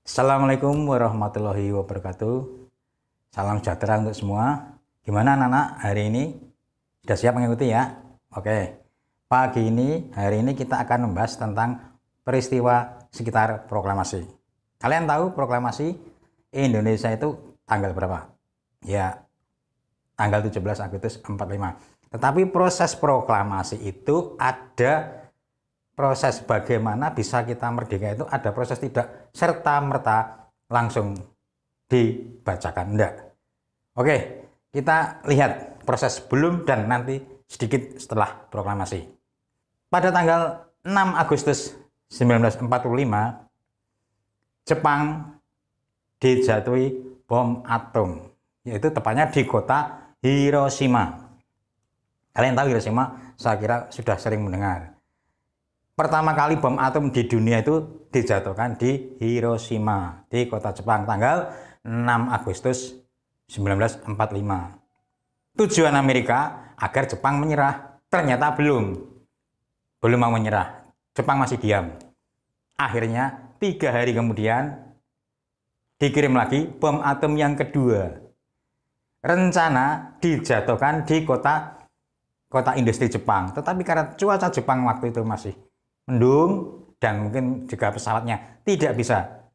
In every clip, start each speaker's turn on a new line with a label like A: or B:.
A: Assalamualaikum warahmatullahi wabarakatuh. Salam sejahtera untuk semua. Gimana anak-anak hari ini? Sudah siap mengikuti ya? Oke. Hari ini kita akan membahas tentang peristiwa sekitar proklamasi. Kalian tahu proklamasi Indonesia itu tanggal berapa? Ya, tanggal 17 Agustus 45. Tetapi proses proklamasi itu ada proses bagaimana bisa kita merdeka, itu ada proses, tidak serta-merta langsung dibacakan, enggak. Oke, kita lihat proses sebelum dan nanti sedikit setelah proklamasi. Pada tanggal 6 Agustus 1945, Jepang dijatuhi bom atom, yaitu tepatnya di kota Hiroshima. Kalian tahu Hiroshima? Saya kira sudah sering mendengar. Pertama kali bom atom di dunia itu dijatuhkan di Hiroshima, di kota Jepang, tanggal 6 Agustus 1945. Tujuan Amerika agar Jepang menyerah, ternyata belum mau menyerah. Jepang masih diam. Akhirnya 3 hari kemudian dikirim lagi bom atom yang kedua. Rencana dijatuhkan di kota industri Jepang, tetapi karena cuaca Jepang waktu itu masih mendung dan mungkin juga pesawatnya tidak bisa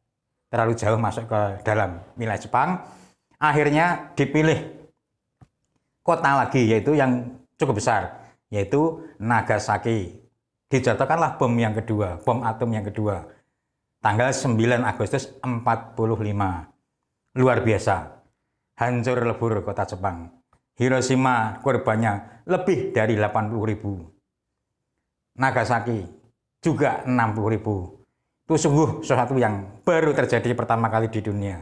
A: terlalu jauh masuk ke dalam wilayah Jepang, akhirnya dipilih kota lagi, yaitu yang cukup besar, yaitu Nagasaki. Dijatuhkanlah bom yang kedua, bom atom yang kedua, tanggal 9 Agustus 45. Luar biasa, hancur lebur kota Jepang. Hiroshima korbannya lebih dari 80.000. Nagasaki juga 60.000. Itu sungguh sesuatu yang baru terjadi pertama kali di dunia.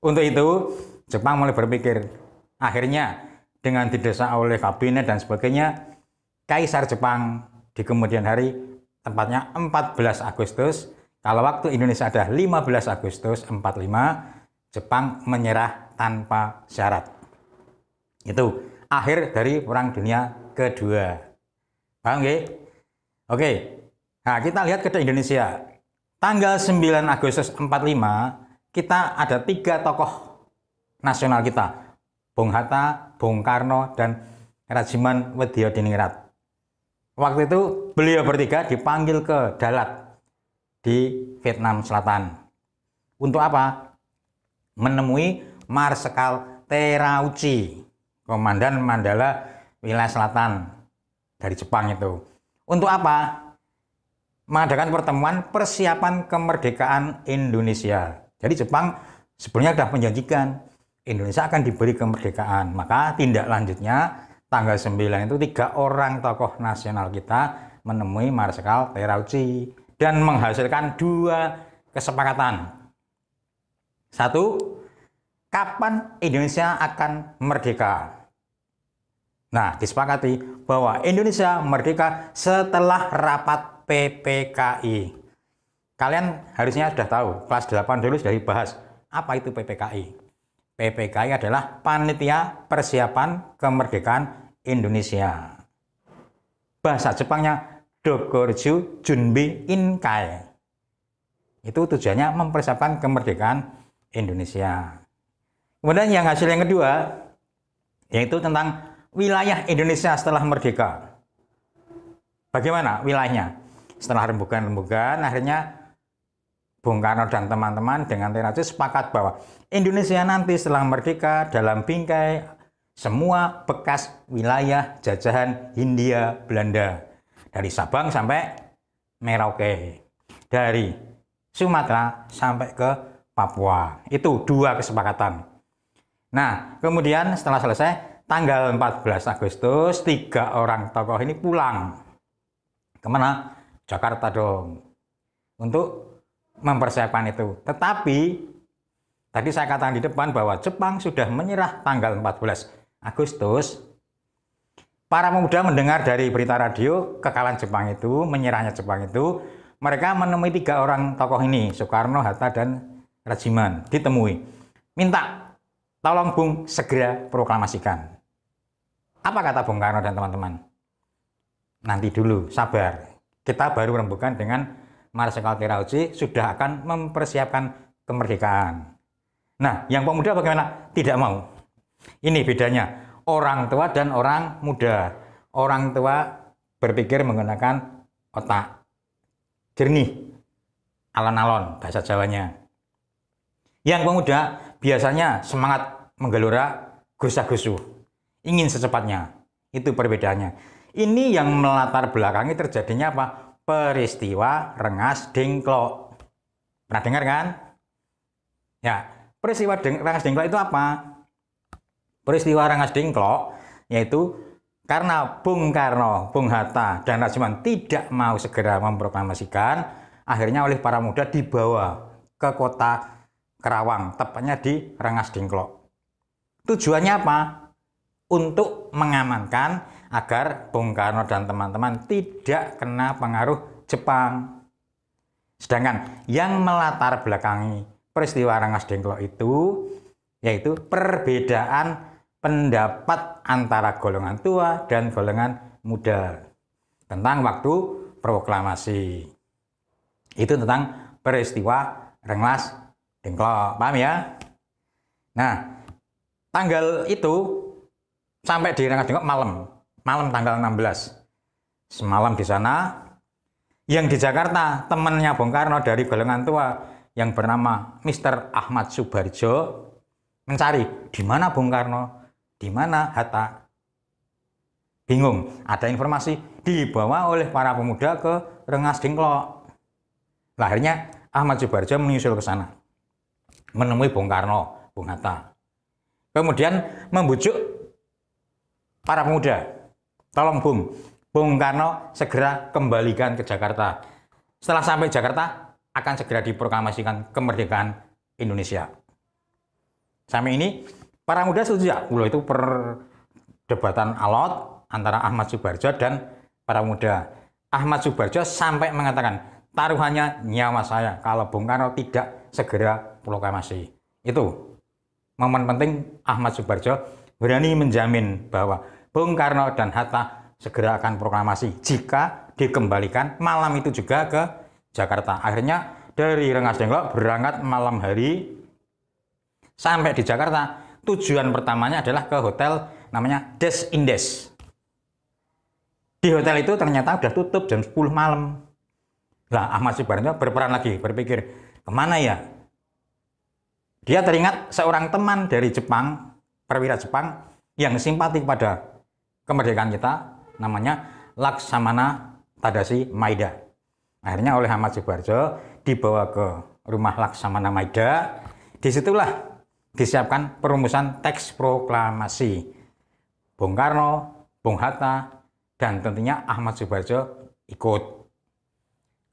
A: Untuk itu, Jepang mulai berpikir. Akhirnya, dengan didesak oleh kabinet dan sebagainya, Kaisar Jepang di kemudian hari, tepatnya 14 Agustus, kalau waktu Indonesia ada 15 Agustus 45, Jepang menyerah tanpa syarat. Itu akhir dari Perang Dunia Kedua. Paham nggih? Oke. Nah, kita lihat ke Indonesia. Tanggal 9 Agustus 45, kita ada 3 tokoh nasional kita. Bung Hatta, Bung Karno, dan Rajiman Weddiodiningrat. Waktu itu beliau bertiga dipanggil ke Dalat di Vietnam Selatan. Untuk apa? Menemui Marsekal Terauchi, Komandan Mandala wilayah selatan dari Jepang itu. Untuk apa? Mengadakan pertemuan persiapan kemerdekaan Indonesia. Jadi Jepang sebenarnya sudah menjanjikan Indonesia akan diberi kemerdekaan. Maka tindak lanjutnya tanggal 9 itu 3 orang tokoh nasional kita menemui Marsekal Terauchi dan menghasilkan 2 kesepakatan. 1, kapan Indonesia akan merdeka? Nah, disepakati bahwa Indonesia merdeka setelah rapat PPKI. Kalian harusnya sudah tahu, kelas 8 dulu sudah dibahas. Apa itu PPKI? PPKI adalah Panitia Persiapan Kemerdekaan Indonesia. Bahasa Jepangnya Dokorju Junbi Inkai. Itu tujuannya mempersiapkan kemerdekaan Indonesia. Kemudian yang hasil yang kedua, yaitu tentang wilayah Indonesia setelah merdeka. Bagaimana wilayahnya? Setelah rembukan-rembukan, akhirnya Bung Karno dan teman-teman dengan Terauchi sepakat bahwa Indonesia nanti setelah merdeka dalam bingkai semua bekas wilayah jajahan Hindia Belanda. Dari Sabang sampai Merauke. Dari Sumatera sampai ke Papua. Itu 2 kesepakatan. Nah, kemudian setelah selesai, tanggal 14 Agustus, 3 orang tokoh ini pulang. Kemana? Jakarta dong. Untuk mempersiapkan itu. Tetapi, tadi saya katakan di depan bahwa Jepang sudah menyerah tanggal 14 Agustus. Para pemuda mendengar dari berita radio kekalahan Jepang itu, menyerahnya Jepang itu, mereka menemui 3 orang tokoh ini, Soekarno, Hatta, dan Rajiman. Ditemui. Minta, tolong Bung segera proklamasikan. Apa kata Bung Karno dan teman-teman? Nanti dulu, sabar. kita baru rembukan dengan Marsikal Terauchi sudah akan mempersiapkan kemerdekaan. Nah, yang pemuda bagaimana? Tidak mau. Ini bedanya orang tua dan orang muda. Orang tua berpikir menggunakan otak, jernih, alon-alon bahasa Jawanya. Yang pemuda biasanya semangat menggelora, gusah-gusuh, ingin secepatnya. Itu perbedaannya. Ini yang melatar belakangi terjadinya apa? Peristiwa Rengas Dengklok. Pernah dengar kan? Ya, peristiwa Rengas Dengklok itu apa? Peristiwa Rengas Dengklok yaitu karena Bung Karno, Bung Hatta, dan Rasman tidak mau segera memproklamasikan, akhirnya oleh para muda dibawa ke kota Kerawang, tepatnya di Rengas Dengklok. Tujuannya apa? Untuk mengamankan agar Bung Karno dan teman-teman tidak kena pengaruh Jepang. Sedangkan yang melatar belakangi peristiwa Rengas Dengklok itu yaitu perbedaan pendapat antara golongan tua dan golongan muda tentang waktu proklamasi. Itu tentang peristiwa Rengas Dengklok, paham ya? Nah, tanggal itu sampai di Rengas Dengklok malam tanggal 16. Semalam di sana. Yang di Jakarta, temannya Bung Karno dari golongan tua yang bernama Mr. Ahmad Subarjo mencari di mana Bung Karno, di mana Hatta. Bingung, ada informasi dibawa oleh para pemuda ke Rengas Dengklok. Akhirnya Ahmad Subarjo menyusul ke sana, menemui Bung Karno, Bung Hatta. Kemudian membujuk para pemuda, tolong Bung Karno segera kembalikan ke Jakarta. Setelah sampai Jakarta, akan segera diproklamasikan kemerdekaan Indonesia. Sampai ini, para muda setuju ya? Itu perdebatan alot antara Ahmad Subarjo dan para muda. Ahmad Subarjo sampai mengatakan, taruhannya nyawa saya kalau Bung Karno tidak segera proklamasi. Itu momen penting Ahmad Subarjo berani menjamin bahwa Bung Karno dan Hatta segera akan proklamasi jika dikembalikan malam itu juga ke Jakarta. Akhirnya dari Rengas Dengklok berangkat malam hari sampai di Jakarta. Tujuan pertamanya adalah ke hotel namanya Des Indes. Di hotel itu ternyata sudah tutup jam 10 malam. Lah Ahmad Subarjo berperan lagi, berpikir kemana ya? Dia teringat seorang teman dari Jepang, perwira Jepang yang simpati pada kemerdekaan kita, namanya Laksamana Tadashi Maeda. Akhirnya oleh Ahmad Subarjo dibawa ke rumah Laksamana Maeda. Disitulah disiapkan perumusan teks proklamasi. Bung Karno, Bung Hatta, dan tentunya Ahmad Subarjo ikut.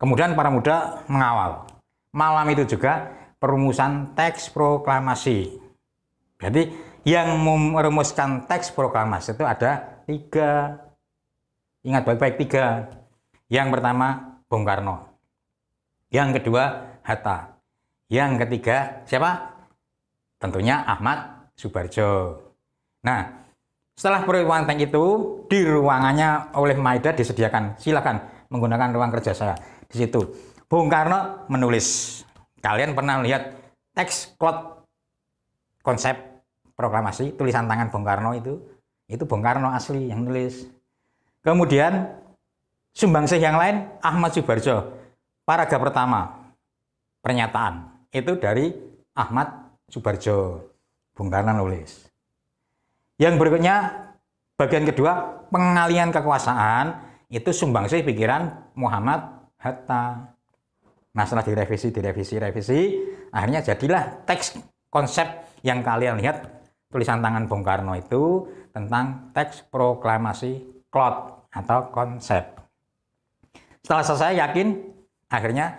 A: Kemudian para muda mengawal. Malam itu juga perumusan teks proklamasi. Jadi yang merumuskan teks proklamasi itu ada 3. Ingat baik-baik 3. Yang pertama Bung Karno. Yang kedua Hatta. Yang ketiga siapa? Tentunya Ahmad Subarjo. Nah, setelah pertemuan itu di ruangannya oleh Maeda disediakan. Silakan menggunakan ruang kerja saya. Di situ Bung Karno menulis. Kalian pernah lihat teks klot konsep proklamasi tulisan tangan Bung Karno itu? Itu Bung Karno asli yang nulis. Kemudian sumbangsih yang lain Ahmad Subarjo. Paragraf pertama pernyataan itu dari Ahmad Subarjo. Bung Karno nulis. Yang berikutnya bagian kedua pengalian kekuasaan itu sumbangsih pikiran Muhammad Hatta. Nah setelah direvisi, akhirnya jadilah teks konsep yang kalian lihat tulisan tangan Bung Karno itu tentang teks proklamasi klot atau konsep. Setelah selesai yakin, akhirnya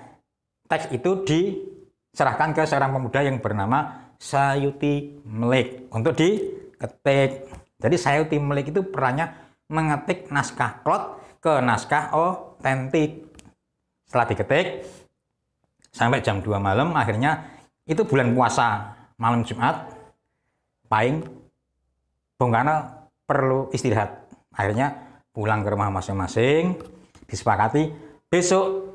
A: teks itu diserahkan ke seorang pemuda yang bernama Sayuti Melik untuk diketik. Jadi Sayuti Melik itu perannya mengetik naskah klot ke naskah otentik. Setelah diketik sampai jam 2 malam, akhirnya itu bulan puasa, malam Jumat, Pahing, Bung Karno perlu istirahat. Akhirnya pulang ke rumah masing-masing, disepakati Besok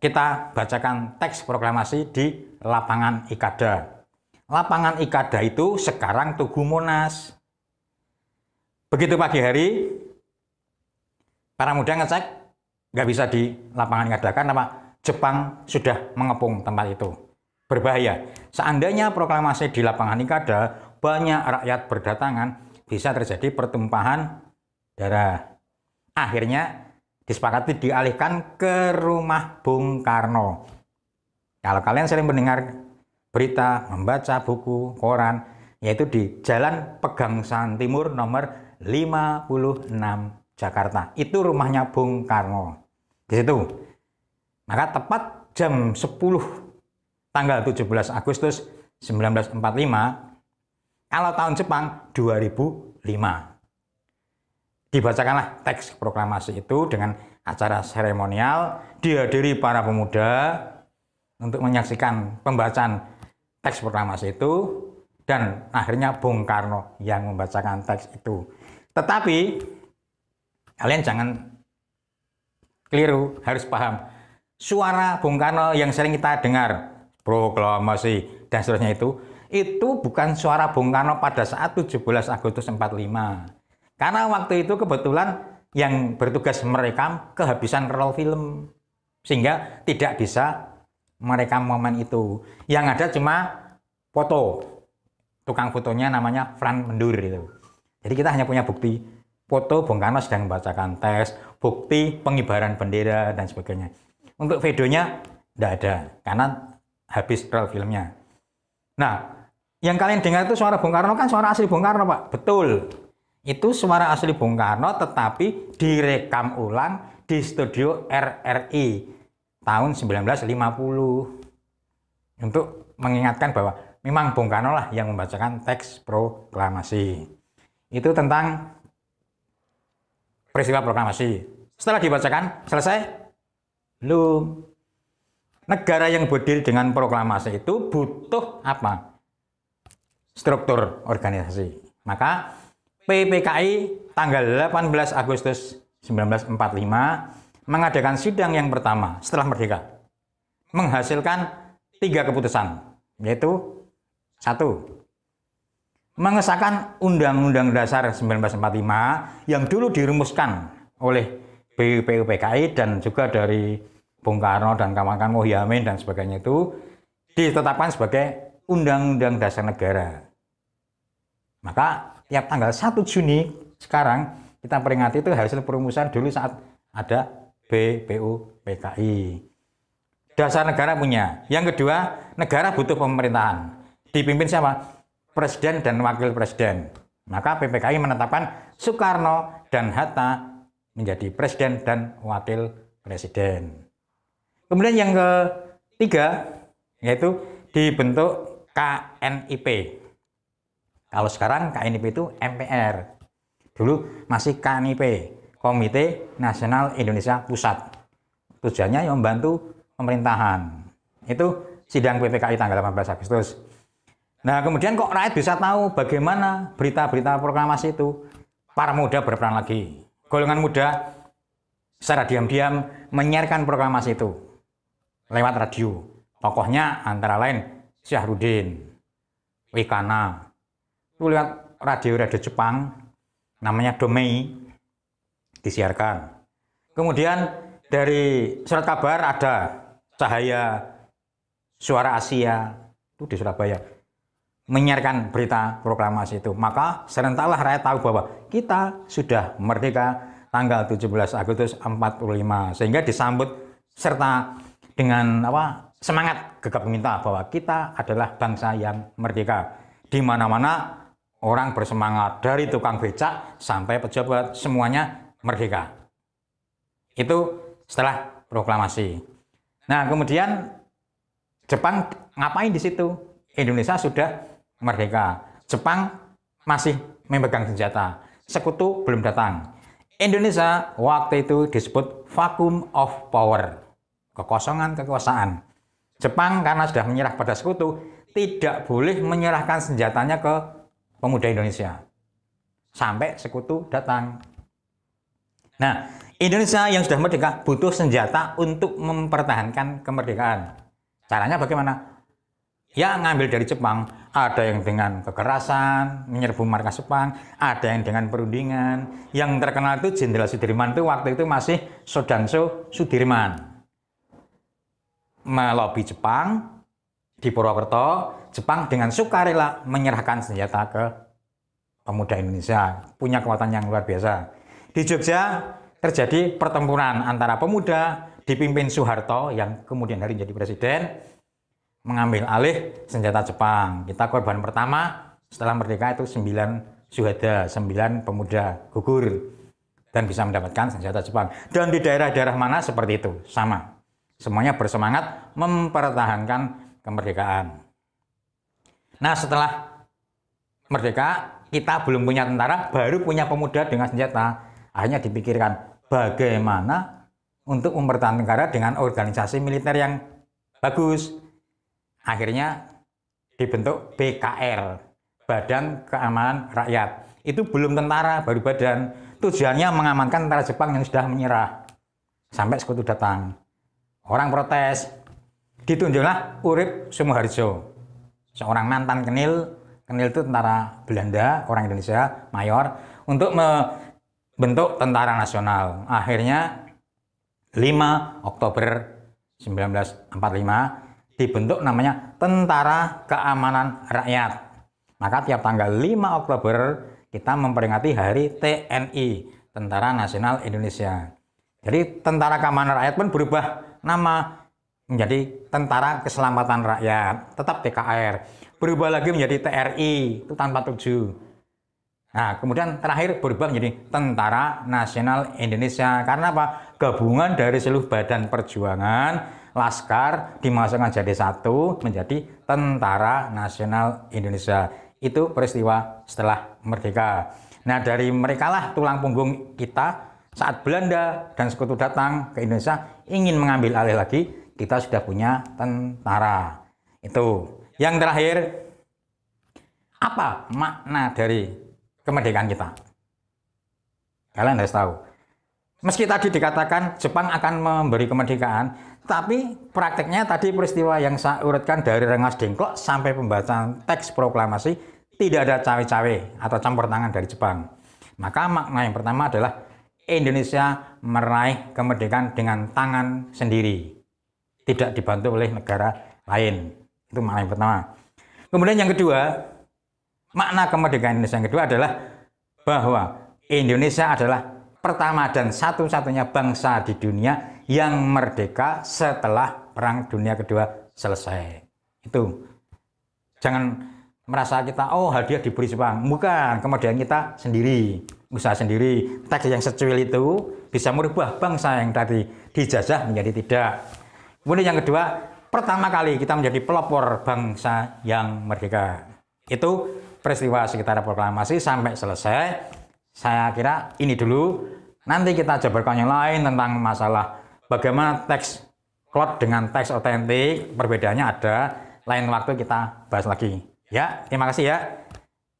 A: kita bacakan teks proklamasi di lapangan Ikada. Lapangan Ikada itu sekarang Tugu Monas. Begitu pagi hari, para muda ngecek, nggak bisa di lapangan Ikada karena apa? Jepang sudah mengepung tempat itu. Berbahaya. Seandainya proklamasi di lapangan Ikada, banyak rakyat berdatangan, bisa terjadi pertumpahan darah. Akhirnya disepakati dialihkan ke rumah Bung Karno. Kalau kalian sering mendengar berita, membaca buku, koran, yaitu di Jalan Pegangsaan Timur nomor 56 Jakarta. Itu rumahnya Bung Karno. Di situ. Maka tepat jam 10 tanggal 17 Agustus 1945, kalau tahun Jepang 2005. Dibacakanlah teks proklamasi itu dengan acara seremonial, dihadiri para pemuda untuk menyaksikan pembacaan teks proklamasi itu, dan akhirnya Bung Karno yang membacakan teks itu. Tetapi kalian jangan keliru, harus paham. Suara Bung Karno yang sering kita dengar, proklamasi dan seterusnya itu bukan suara Bung Karno pada saat 17 Agustus 45. Karena waktu itu kebetulan yang bertugas merekam kehabisan roll film, sehingga tidak bisa merekam momen itu. Yang ada cuma foto, tukang fotonya namanya Fran Mendur itu. Jadi kita hanya punya bukti foto Bung Karno sedang membacakan teks, bukti pengibaran bendera dan sebagainya. Untuk videonya tidak ada karena habis roll filmnya. Nah, yang kalian dengar itu suara Bung Karno kan suara asli Bung Karno, Pak. Betul. Itu suara asli Bung Karno, tetapi direkam ulang di studio RRI tahun 1950 untuk mengingatkan bahwa memang Bung Karno lah yang membacakan teks proklamasi. Itu tentang peristiwa proklamasi. Setelah dibacakan, selesai? Belum. Negara yang berdiri dengan proklamasi itu butuh apa? Struktur organisasi. Maka PPKI tanggal 18 Agustus 1945 mengadakan sidang yang pertama setelah merdeka, menghasilkan 3 keputusan, yaitu 1. Mengesahkan Undang-Undang Dasar 1945 yang dulu dirumuskan oleh PPKI dan juga dari Bung Karno dan kawan-kawan Mohyamin dan sebagainya itu ditetapkan sebagai Undang-Undang Dasar Negara. Maka tiap tanggal 1 Juni sekarang kita peringati itu hasil perumusan dulu saat ada BPUPKI. Dasar negara punya. Yang kedua, negara butuh pemerintahan. Dipimpin siapa? Presiden dan wakil presiden. Maka PPKI menetapkan Soekarno dan Hatta menjadi presiden dan wakil presiden. Kemudian yang ketiga, yaitu dibentuk KNIP. Kalau sekarang KNIP itu MPR. Dulu masih KNIP, Komite Nasional Indonesia Pusat. Tujuannya yang membantu pemerintahan. Itu sidang PPKI tanggal 18 Agustus. Nah, kemudian kok rakyat bisa tahu bagaimana berita-berita proklamasi itu? Para muda berperan lagi. Golongan muda secara diam-diam menyiarkan proklamasi itu lewat radio. Tokohnya antara lain Syahrudin, Wikana. Itu lihat radio-radio Jepang, namanya Domei, disiarkan. Kemudian dari surat kabar ada Cahaya Suara Asia, itu di Surabaya, menyiarkan berita proklamasi itu. Maka serentaklah rakyat tahu bahwa kita sudah merdeka tanggal 17 Agustus 45, sehingga disambut serta dengan semangat gegap gempita bahwa kita adalah bangsa yang merdeka. Di mana-mana orang bersemangat, dari tukang becak sampai pejabat, semuanya merdeka. Itu setelah proklamasi. Nah, kemudian Jepang ngapain di situ? Indonesia sudah merdeka. Jepang masih memegang senjata. Sekutu belum datang. Indonesia waktu itu disebut vacuum of power. Kekosongan kekuasaan. Jepang karena sudah menyerah pada sekutu, tidak boleh menyerahkan senjatanya ke pemuda Indonesia sampai sekutu datang. Nah, Indonesia yang sudah merdeka butuh senjata untuk mempertahankan kemerdekaan. Caranya bagaimana? Ya ngambil dari Jepang. Ada yang dengan kekerasan, menyerbu markas Jepang, ada yang dengan perundingan. Yang terkenal itu Jenderal Sudirman itu waktu itu masih Soedanso Sudirman. Melobi Jepang di Purwokerto, Jepang dengan sukarela menyerahkan senjata ke pemuda Indonesia. Punya kekuatan yang luar biasa. Di Jogja terjadi pertempuran antara pemuda dipimpin Soeharto yang kemudian hari menjadi presiden mengambil alih senjata Jepang. Kita korban pertama setelah merdeka itu 9 syuhada, 9 pemuda gugur dan bisa mendapatkan senjata Jepang. Dan di daerah-daerah mana seperti itu, sama. Semuanya bersemangat mempertahankan kemerdekaan. Nah, setelah merdeka, kita belum punya tentara, baru punya pemuda dengan senjata. Akhirnya dipikirkan bagaimana untuk mempertahankan negara dengan organisasi militer yang bagus. Akhirnya dibentuk BKR, Badan Keamanan Rakyat. Itu belum tentara, baru badan. Tujuannya mengamankan tentara Jepang yang sudah menyerah. Sampai sekutu datang. Orang protes. Ditunjuklah Urip Sumoharjo, seorang mantan Kenil. Kenil itu tentara Belanda, orang Indonesia, mayor, untuk bentuk tentara nasional. Akhirnya 5 Oktober 1945 dibentuk namanya Tentara Keamanan Rakyat. Maka tiap tanggal 5 Oktober kita memperingati hari TNI, Tentara Nasional Indonesia. Jadi Tentara Keamanan Rakyat pun berubah nama menjadi Tentara Keselamatan Rakyat, tetap TKR. Berubah lagi menjadi TRI, itu tanpa tujuh. Nah, kemudian terakhir berubah menjadi Tentara Nasional Indonesia. Karena apa? Gabungan dari seluruh badan perjuangan, Laskar dimasukkan jadi satu menjadi Tentara Nasional Indonesia. Itu peristiwa setelah merdeka. Nah, dari merekalah tulang punggung kita saat Belanda dan sekutu datang ke Indonesia ingin mengambil alih lagi, kita sudah punya tentara. Itu. Yang terakhir, apa makna dari kemerdekaan kita? Kalian harus tahu. Meski tadi dikatakan Jepang akan memberi kemerdekaan, tapi prakteknya tadi peristiwa yang saya urutkan dari Rengas Dengklok sampai pembacaan teks proklamasi tidak ada cawe-cawe atau campur tangan dari Jepang. Maka makna yang pertama adalah Indonesia meraih kemerdekaan dengan tangan sendiri, tidak dibantu oleh negara lain. Itu makna yang pertama. Kemudian yang kedua, makna kemerdekaan Indonesia yang kedua adalah bahwa Indonesia adalah pertama dan satu-satunya bangsa di dunia yang merdeka setelah Perang Dunia Kedua selesai. Itu. Jangan merasa kita, oh hadiah diberi Jepang. Bukan, kemerdekaan kita sendiri. Usaha sendiri. Teks yang secuil itu bisa merubah bangsa yang tadi dijajah menjadi tidak. Kemudian yang kedua, pertama kali kita menjadi pelopor bangsa yang merdeka. Itu peristiwa sekitar proklamasi sampai selesai. Saya kira ini dulu. Nanti kita jabarkan yang lain tentang masalah bagaimana teks klot dengan teks otentik. Perbedaannya ada. Lain waktu kita bahas lagi. Ya, terima kasih ya.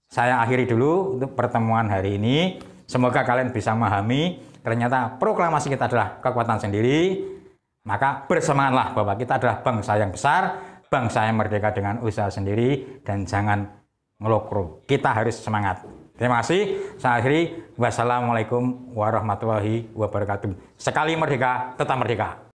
A: Saya akhiri dulu untuk pertemuan hari ini. Semoga kalian bisa memahami ternyata proklamasi kita adalah kekuatan sendiri. Maka bersemangatlah bahwa kita adalah bangsa yang besar, bangsa yang merdeka dengan usaha sendiri, dan jangan ngelokro. Kita harus semangat. Terima kasih. Saya akhiri. Wassalamualaikum warahmatullahi wabarakatuh. Sekali merdeka, tetap merdeka.